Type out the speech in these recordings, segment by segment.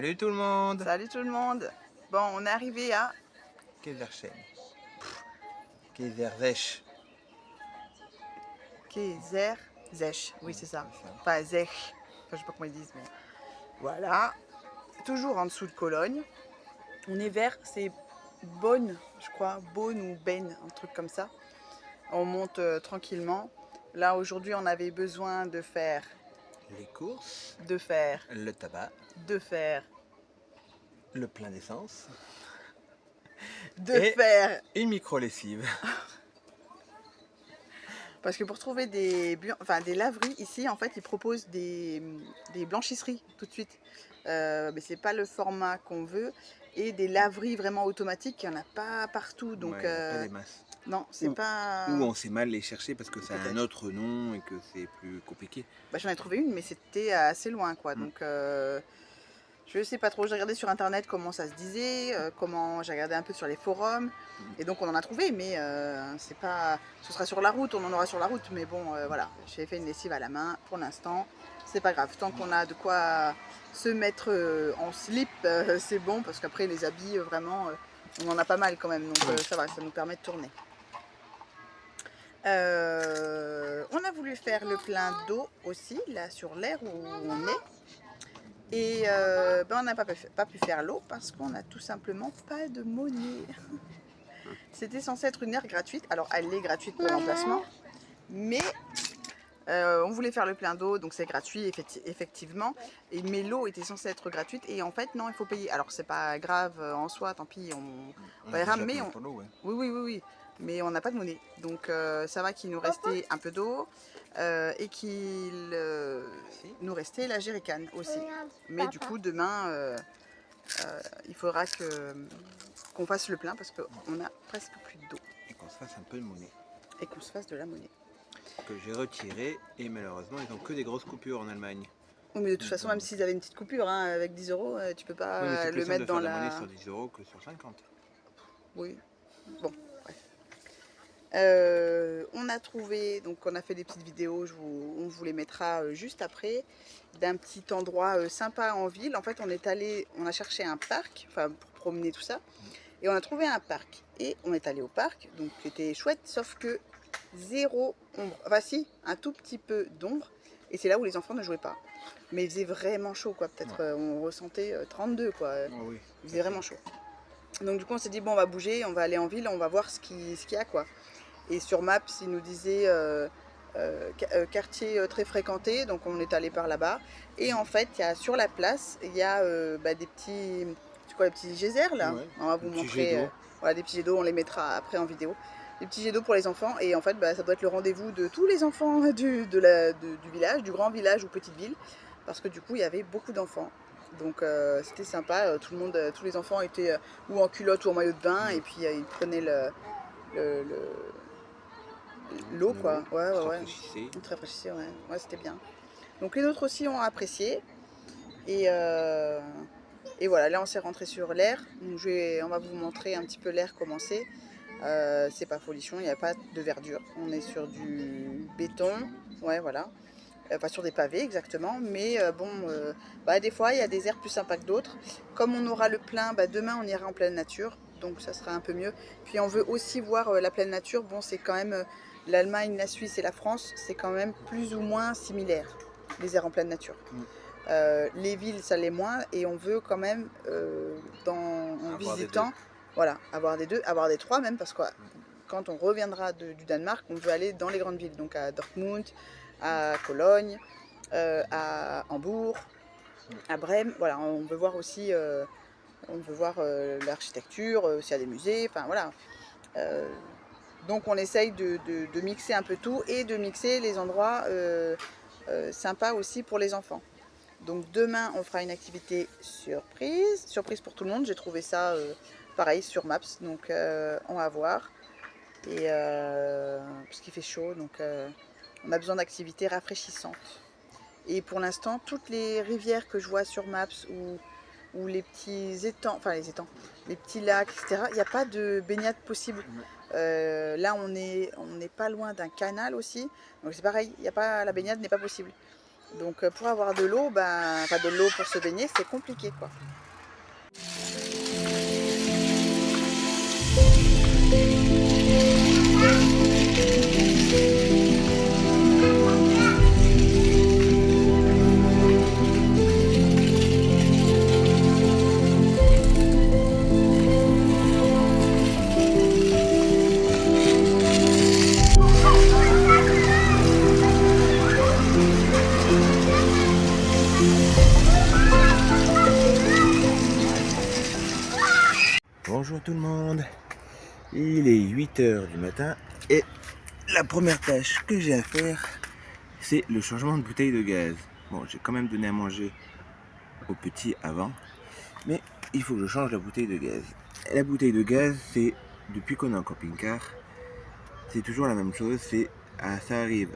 Salut tout le monde. Salut tout le monde. Bon, on est arrivé à Kézerchen. Kézerzech. Kézerzech. Oui, c'est ça. C'est ça. Pas Zech. Enfin, je sais pas comment ils disent, mais voilà. Toujours en dessous de Cologne. On est vers, c'est Bonne, je crois, Bonne ou Ben, un truc comme ça. On monte tranquillement. Là, aujourd'hui, on avait besoin de faire, Les courses, de faire, le tabac, de faire, le plein d'essence de et faire. une micro-lessive. Parce que pour trouver des laveries, ici, en fait, ils proposent des blanchisseries tout de suite. Mais c'est pas le format qu'on veut. Et des laveries vraiment automatiques, il n'y en a pas partout. Donc, Ouais, il n'y en a pas des masses. non, c'est pas... Ou on sait mal les chercher parce que ça a un Peut-être. autre nom et que c'est plus compliqué. Bah, j'en ai trouvé une, mais c'était assez loin, quoi. Donc, je sais pas trop. J'ai regardé sur Internet comment ça se disait, j'ai regardé un peu sur les forums. Et donc, on en a trouvé, mais c'est pas... Ce sera sur la route, on en aura sur la route. Mais bon, voilà, j'ai fait une lessive à la main pour l'instant. C'est pas grave. Tant qu'on a de quoi se mettre en slip, c'est bon. Parce qu'après, les habits, vraiment, on en a pas mal quand même. Donc, ça va, ça nous permet de tourner. On a voulu faire le plein d'eau aussi, là, sur l'air où on est. Et on n'a pas pu faire l'eau parce qu'on n'a tout simplement pas de monnaie. C'était censé être une aire gratuite. Alors, elle est gratuite pour l'emplacement. Mais on voulait faire le plein d'eau, donc c'est gratuit, effectivement. Mais l'eau était censée être gratuite. Et en fait, non, il faut payer. Alors, c'est pas grave en soi, tant pis, on paiera. Mais pour l'eau, ouais. oui. Mais on n'a pas de monnaie. Donc, ça va qu'il nous restait un peu d'eau. Et qu'il nous restait la jerrycan aussi. Mais du coup, demain, il faudra qu'on fasse le plein parce qu'on a presque plus d'eau. Et qu'on se fasse un peu de monnaie. Et qu'on se fasse de la monnaie. Que j'ai retiré et malheureusement ils ont que des grosses coupures en Allemagne. Oui, mais de toute façon, même s'ils avaient une petite coupure, hein, avec 10 euros, tu peux pas Oui, mais c'est plus le simple mettre de faire dans de la la... monnaie sur 10 euros que sur 50. Oui, bon, bref. On a trouvé, donc on a fait des petites vidéos, on vous les mettra juste après, d'un petit endroit sympa en ville. En fait, on a cherché un parc, enfin pour promener tout ça, et on a trouvé un parc. Et on est allé au parc, donc c'était chouette, sauf que zéro ombre. Enfin si, un tout petit peu d'ombre, et c'est là où les enfants ne jouaient pas. Mais il faisait vraiment chaud, quoi. Peut-être on ressentait 32, quoi. Oh oui, il faisait vraiment chaud. Donc du coup, on s'est dit, bon, on va bouger, on va aller en ville, on va voir ce qu'il y a, quoi. Et sur Maps, il nous disait quartier très fréquenté, donc on est allé par là-bas. Et en fait, sur la place, il y a des petits, tu vois, les petits geysers là. Ouais, On va vous montrer, voilà, des petits jets d'eau, on les mettra après en vidéo. Des petits jets d'eau pour les enfants. Et en fait, ça doit être le rendez-vous de tous les enfants du village, du grand village ou petite ville, parce que du coup, il y avait beaucoup d'enfants. Donc c'était sympa. Tout le monde, tous les enfants étaient ou en culotte ou en maillot de bain, et puis ils prenaient l'eau, quoi. Ouais. Très rafraîchissait, ouais. Ouais, c'était bien. Donc les autres aussi ont apprécié. Et voilà, là on s'est rentré sur l'air. Donc on va vous montrer un petit peu l'air comment c'est. C'est pas folichon, il n'y a pas de verdure. On est sur du béton. Ouais, voilà. Enfin sur des pavés exactement. Mais des fois il y a des aires plus sympas que d'autres. Comme on aura le plein, demain on ira en pleine nature. Donc ça sera un peu mieux. Puis on veut aussi voir la pleine nature. Bon, c'est quand même l'Allemagne, la Suisse et la France, c'est quand même plus ou moins similaire, les aires en pleine nature. Les villes, ça l'est moins, et on veut quand même, en visitant, voilà, avoir des deux, avoir des trois même, parce que quand on reviendra du Danemark, on veut aller dans les grandes villes, donc à Dortmund, à Cologne, à Hambourg, à Brême. Voilà, on veut voir aussi, l'architecture, s'il y a des musées, enfin voilà. Donc on essaye de mixer un peu tout et de mixer les endroits sympas aussi pour les enfants. Donc demain on fera une activité surprise pour tout le monde. J'ai trouvé ça pareil sur Maps, donc on va voir. Et parce qu'il fait chaud, donc on a besoin d'activités rafraîchissantes. Et pour l'instant, toutes les rivières que je vois sur Maps ou les petits étangs, les petits lacs, etc., il n'y a pas de baignade possible. Là, on n'est pas loin d'un canal aussi, donc c'est pareil, la baignade n'est pas possible. Donc pour avoir de l'eau, enfin de l'eau pour se baigner, c'est compliqué quoi. Bonjour tout le monde, il est 8 h du matin et la première tâche que j'ai à faire, c'est le changement de bouteille de gaz. Bon, j'ai quand même donné à manger aux petits avant, mais il faut que je change la bouteille de gaz. La bouteille de gaz, c'est depuis qu'on est en camping-car, c'est toujours la même chose, ça arrive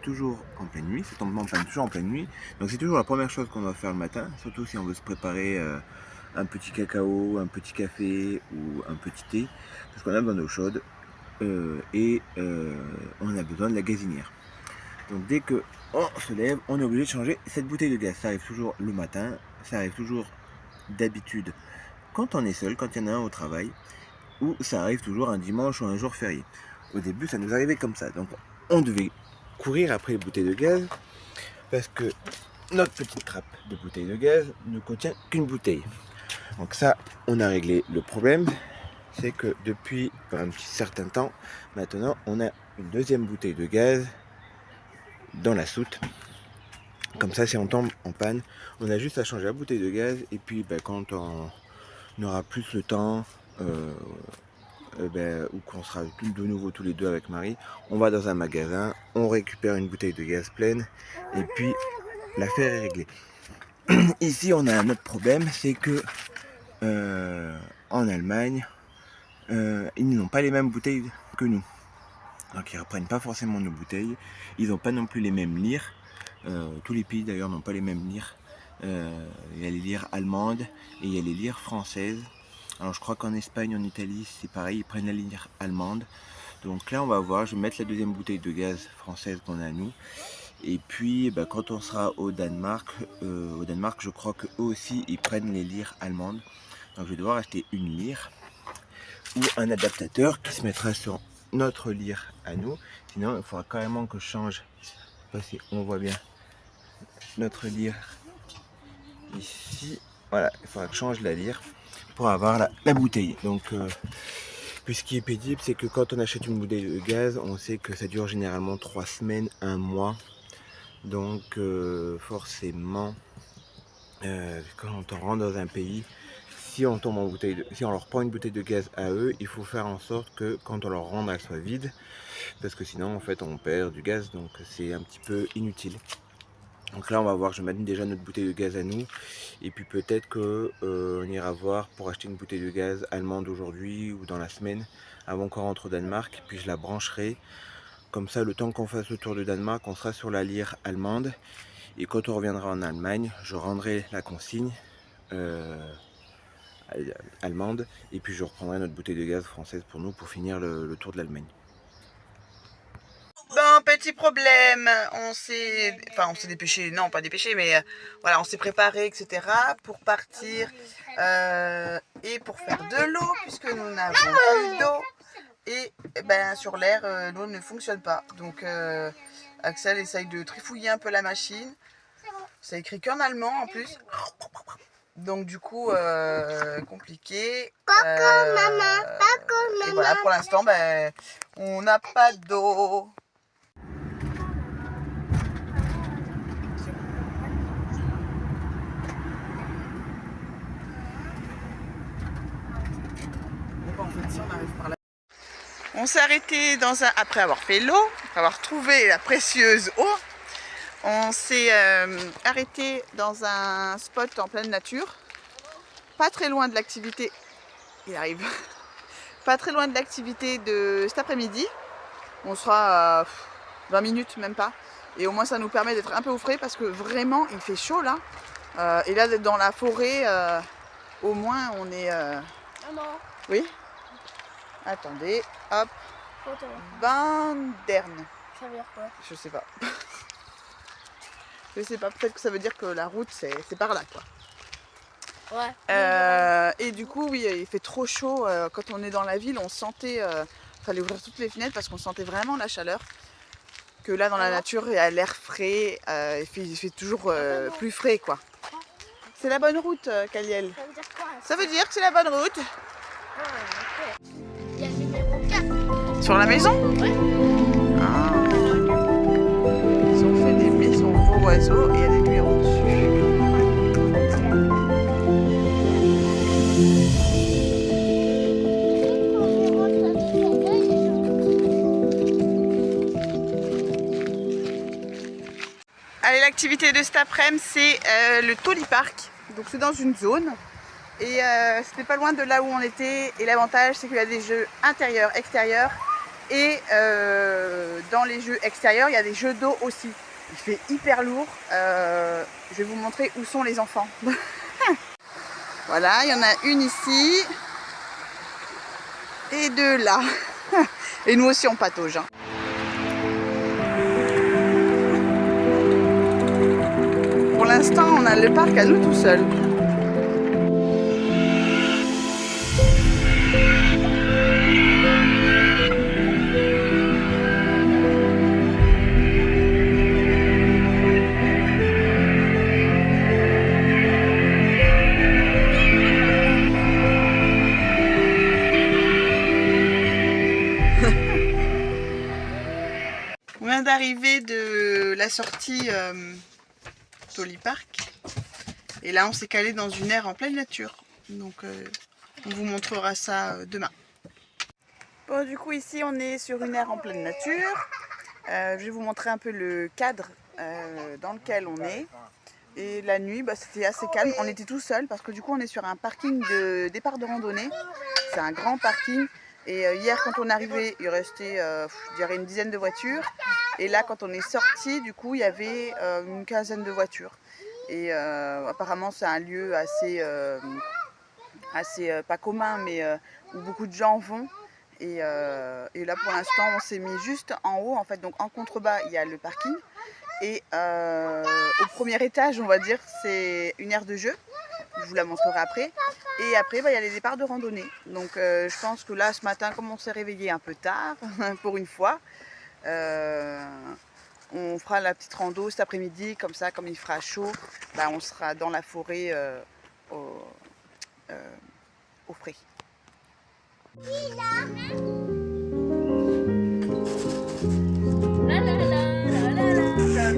toujours en pleine nuit, ça tombe en panne toujours en pleine nuit, donc c'est toujours la première chose qu'on doit faire le matin, surtout si on veut se préparer un petit cacao, un petit café ou un petit thé, parce qu'on a besoin d'eau chaude et on a besoin de la gazinière. Donc dès que on se lève, on est obligé de changer cette bouteille de gaz. Ça arrive toujours le matin, ça arrive toujours d'habitude quand on est seul, quand il y en a un au travail, ou ça arrive toujours un dimanche ou un jour férié. Au début, ça nous arrivait comme ça. Donc on devait courir après les bouteilles de gaz parce que notre petite trappe de bouteilles de gaz ne contient qu'une bouteille. Donc ça, on a réglé le problème. C'est que depuis un petit certain temps, maintenant, on a une deuxième bouteille de gaz dans la soute. Comme ça, si on tombe en panne, on a juste à changer la bouteille de gaz. Et puis, quand on aura plus le temps, ou qu'on sera de nouveau tous les deux avec Marie, on va dans un magasin, on récupère une bouteille de gaz pleine. Et puis, l'affaire est réglée. Ici, on a un autre problème, c'est que en Allemagne, ils n'ont pas les mêmes bouteilles que nous. Donc ils ne reprennent pas forcément nos bouteilles. Ils n'ont pas non plus les mêmes lyres. Tous les pays d'ailleurs n'ont pas les mêmes lyres. Il y a les lyres allemandes et il y a les lyres françaises. Alors je crois qu'en Espagne, en Italie, c'est pareil, ils prennent la lyre allemande. Donc là on va voir, je vais mettre la deuxième bouteille de gaz française qu'on a à nous. Et puis quand on sera au Danemark, je crois qu'eux aussi ils prennent les lyres allemandes. Donc je vais devoir acheter une lyre ou un adaptateur qui se mettra sur notre lyre à nous. Sinon il faudra carrément que je change. Je sais pas si on voit bien notre lyre ici. Voilà, il faudra que je change la lyre pour avoir la bouteille. Donc puis ce qui est pénible, c'est que quand on achète une bouteille de gaz, on sait que ça dure généralement 3 semaines, 1 mois. Donc forcément, quand on rentre dans un pays, si on tombe en si on leur prend une bouteille de gaz à eux, il faut faire en sorte que quand on leur rende, elle soit vide, parce que sinon en fait on perd du gaz, donc c'est un petit peu inutile. Donc là on va voir, je mets déjà notre bouteille de gaz à nous, et puis peut-être que on ira voir pour acheter une bouteille de gaz allemande aujourd'hui ou dans la semaine, avant qu'on rentre au Danemark, puis je la brancherai. Comme ça, le temps qu'on fasse le tour du Danemark, on sera sur la lyre allemande. Et quand on reviendra en Allemagne, je rendrai la consigne allemande. Et puis je reprendrai notre bouteille de gaz française pour nous pour finir le tour de l'Allemagne. Bon, petit problème, on s'est dépêché, non pas dépêché, mais voilà, on s'est préparé, etc. pour partir et pour faire de l'eau, puisque nous n'avons plus d'eau. Et sur l'air, l'eau ne fonctionne pas. Donc Axel essaye de trifouiller un peu la machine. Ça écrit qu'en allemand en plus. Donc du coup, compliqué. Et voilà, pour l'instant, on n'a pas d'eau. On s'est arrêté après avoir fait l'eau, après avoir trouvé la précieuse eau. On s'est arrêté dans un spot en pleine nature, pas très loin de l'activité. Il arrive. Pas très loin de l'activité de cet après-midi. On sera à 20 minutes, même pas. Et au moins ça nous permet d'être un peu au frais parce que vraiment il fait chaud là. Et là d'être dans la forêt, au moins on est... Maman. Oui. Attendez, hop. Banderne. Ça veut dire quoi? Je sais pas. Je sais pas, peut-être que ça veut dire que la route c'est par là quoi. Ouais. Et du coup, oui, il fait trop chaud. Quand on est dans la ville, on sentait. Fallait ouvrir toutes les fenêtres parce qu'on sentait vraiment la chaleur. Que là, dans la nature, il y a l'air frais. Il fait toujours plus frais, quoi. C'est la bonne route, Kaliel. Ça veut dire quoi? Ça veut dire que c'est la bonne route. Ah, ok. Il y a le numéro 4. Sur la maison? Ouais. Ah. Ils ont fait des maisons beaux oiseaux et il y a des numéros dessus. Allez, l'activité de cet après-midi, c'est le Tolly Park. Donc c'est dans une zone. Et c'était pas loin de là où on était. Et l'avantage, c'est qu'il y a des jeux intérieurs, extérieurs. Et dans les jeux extérieurs, il y a des jeux d'eau aussi. Il fait hyper lourd. Je vais vous montrer où sont les enfants. Voilà, il y en a une ici. Et deux là. Et nous aussi, on patauge. Hein. Pour l'instant, on a le parc à nous tout seuls. On vient d'arriver de la sortie Tolly Park. Et là, on s'est calé dans une aire en pleine nature. Donc, on vous montrera ça demain. Bon, du coup, ici, on est sur une aire en pleine nature. Je vais vous montrer un peu le cadre dans lequel on est. Et la nuit, bah, c'était assez calme. On était tout seul parce que du coup, on est sur un parking de départ de randonnée. C'est un grand parking. Et hier, quand on est arrivé, il restait, je dirais, une dizaine de voitures. Et là, quand on est sorti, du coup, il y avait une quinzaine de voitures. Et apparemment, c'est un lieu assez pas commun, mais où beaucoup de gens vont. Et là, pour l'instant, on s'est mis juste en haut. En fait, donc en contrebas, il y a le parking. Et au premier étage, on va dire, c'est une aire de jeu. Je vous la montrerai après. Et après, bah, il y a les départs de randonnée. Donc je pense que là, ce matin, comme on s'est réveillé un peu tard, pour une fois, on fera la petite rando cet après-midi. Comme ça, comme il fera chaud, bah, on sera dans la forêt au frais. La la la la la la.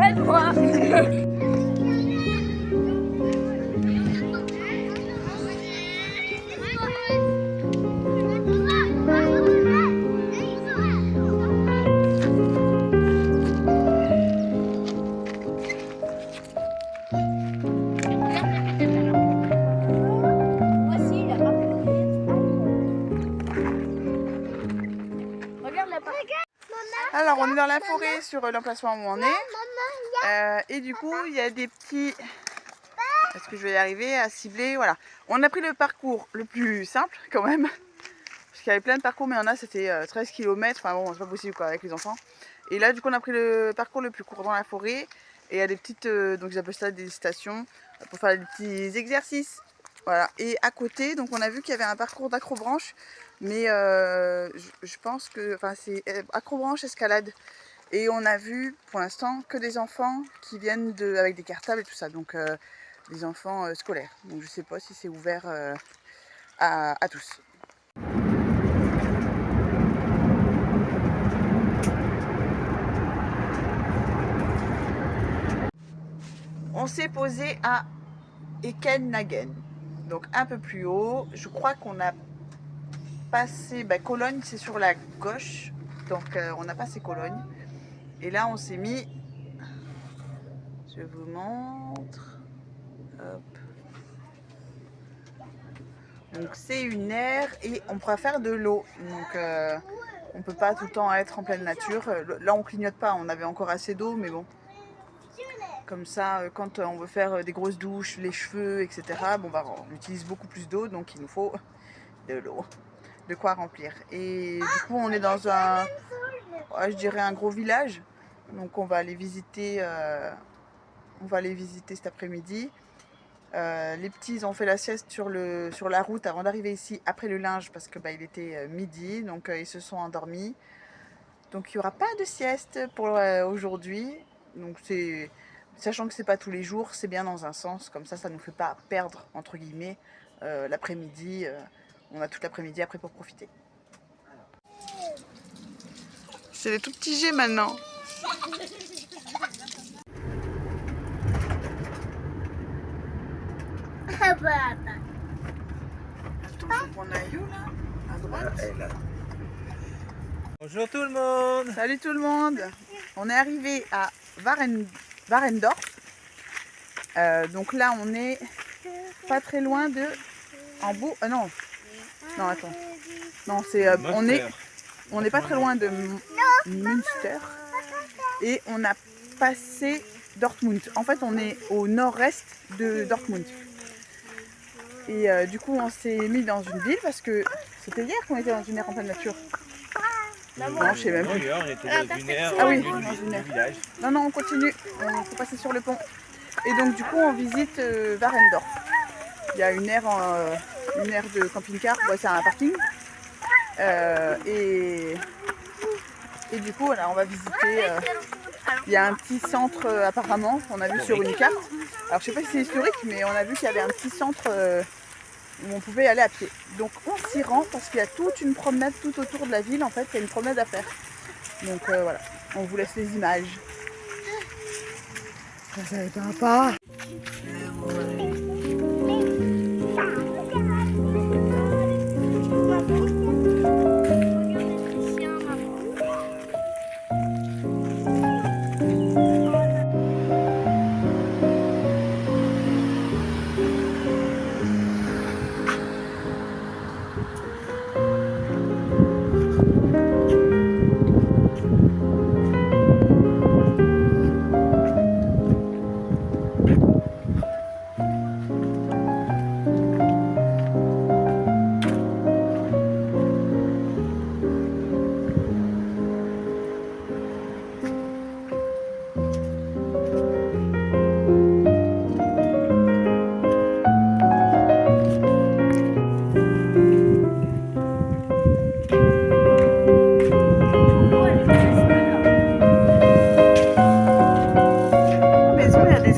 Aide-moi. Voici la partie. Regarde la partie. Alors, on est dans la forêt sur l'emplacement où on est. Et du coup, il y a des petits... Est-ce que je vais y arriver à cibler? Voilà. On a pris le parcours le plus simple quand même. Parce qu'il y avait plein de parcours, mais il y en a, c'était 13 km. Enfin bon, c'est pas possible quoi avec les enfants. Et là, du coup, on a pris le parcours le plus court dans la forêt. Et il y a des petites... donc j'appelle ça des stations pour faire des petits exercices. Voilà. Et à côté, donc on a vu qu'il y avait un parcours d'acrobranche. Mais je pense que... Enfin, c'est acrobranche, escalade. Et on a vu, pour l'instant, que des enfants qui viennent avec des cartables et tout ça. Donc, des enfants scolaires. Donc, je sais pas si c'est ouvert à tous. On s'est posé à Ekenhagen. Donc, un peu plus haut. Je crois qu'on a passé... Cologne, c'est sur la gauche. Donc, on a passé Cologne. Et là, on s'est mis... Je vous montre. Hop. Donc c'est une aire et on pourra faire de l'eau. Donc on peut pas tout le temps être en pleine nature. Là on clignote pas, on avait encore assez d'eau, mais bon. Comme ça, quand on veut faire des grosses douches, les cheveux, etc. Bon bah on utilise beaucoup plus d'eau, donc il nous faut de l'eau. de quoi remplir. Et du coup, on est dans un, je dirais un gros village. Donc on va aller visiter, cet après-midi. Les petits ils ont fait la sieste sur la route avant d'arriver ici après le linge parce que il était midi, donc ils se sont endormis. Donc il n'y aura pas de sieste pour aujourd'hui. Donc sachant que c'est pas tous les jours, c'est bien dans un sens, comme ça nous fait pas perdre entre guillemets l'après-midi. On a toute l'après-midi après pour profiter. C'est les tout petits jets maintenant. Attends, faut qu'on aille où là? À droite. Bonjour tout le monde. Salut tout le monde. On est arrivé à Warendorf. Donc là on est pas très loin de non attends. Non, c'est on est pas très loin de Münster et on a passé Dortmund. En fait, on est au nord-est de Dortmund. Et du coup, on s'est mis dans une ville parce que c'était hier qu'on était dans une aire en pleine nature. Non, je sais même plus. Hier, on était dans une aire, Ah oui, dans une aire. village. Non, on continue. On faut passer sur le pont. Et donc, du coup, on visite Warendorf. Il y a une aire de camping-car. C'est un parking. Et du coup, voilà, on va visiter. Il y a un petit centre apparemment qu'on a vu sur une carte. Alors, je sais pas si c'est historique, mais on a vu qu'il y avait un petit centre où on pouvait aller à pied. Donc, on s'y rend parce qu'il y a toute une promenade tout autour de la ville. En fait, il y a une promenade à faire. Donc voilà, on vous laisse les images. Ça va pas.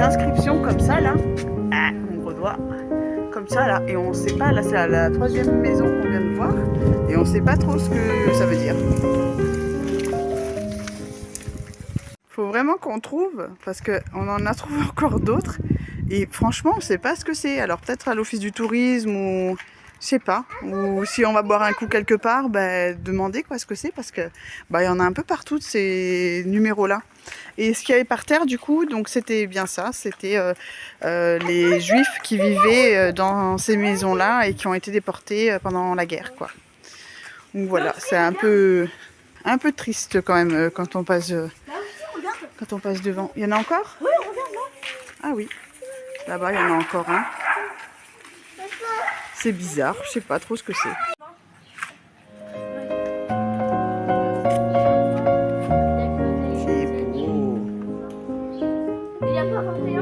Inscriptions comme ça là, on redoit comme ça là, et on sait pas, là c'est la troisième maison qu'on vient de voir et on sait pas trop ce que ça veut dire. Faut vraiment qu'on trouve parce qu'on en a trouvé encore d'autres et franchement on sait pas ce que c'est. Alors peut-être à l'office du tourisme ou je sais pas, ou si on va boire un coup quelque part, demandez quoi ce que c'est parce que il y en a un peu partout de ces numéros là. Et ce qu'il y avait par terre du coup, donc c'était bien ça, c'était les juifs qui vivaient dans ces maisons là et qui ont été déportés pendant la guerre quoi. Donc voilà, c'est un peu triste quand même quand on passe devant. Il y en a encore? Oui, regarde là. Ah oui, là-bas il y en a encore un. C'est bizarre, je sais pas trop ce que c'est. C'est beau. Il n'y a pas 21.